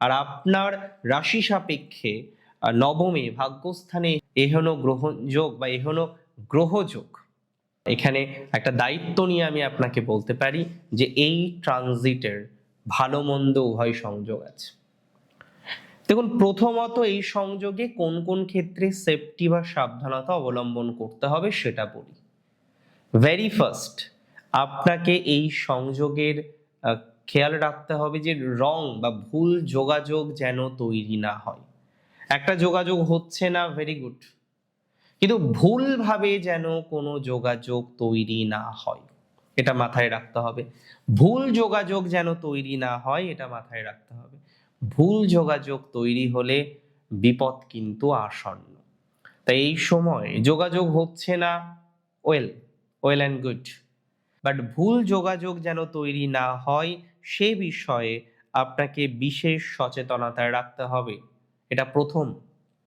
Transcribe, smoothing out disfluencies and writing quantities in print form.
আর আপনার রাশি সাপেক্ষে নবমে ভাগ্যস্থানে এহেন গ্রহযোগ বা এহেন গ্রহযোগ, এখানে একটা দায়িত্ব নিয়ে আমি আপনাকে বলতে পারি যে এই ট্রানজিটের ভালো মন্দ উভয় সংযোগ আছে। দেখুন, প্রথমত এই সংযোগে কোন কোন ক্ষেত্রে সেফটি বা সাবধানতা অবলম্বন করতে হবে সেটা বলি। ভেরি ফার্স্ট, আপনাকে এই সংযোগের খেয়াল রাখতে হবে যে রং বা ভুল যোগাযোগ যেন তৈরি না হয়। একটা যোগাযোগ হচ্ছে না, ভেরি গুড, কিন্তু ভুলভাবে যেন কোনো যোগাযোগ তৈরি না হয়, এটা মাথায় রাখতে হবে। ভুল যোগাযোগ যেন তৈরি না হয়, এটা মাথায় রাখতে হবে। ভুল যোগাযোগ তৈরি হলে বিপদ কিন্তু আসন্ন। তাই এই সময় যোগাযোগ হচ্ছে না, well well and good, but ভুল যোগাযোগ যেন তৈরি না হয় সে বিষয়ে আপনাকে বিশেষ সচেতনতা রাখতে হবে। এটা প্রথম।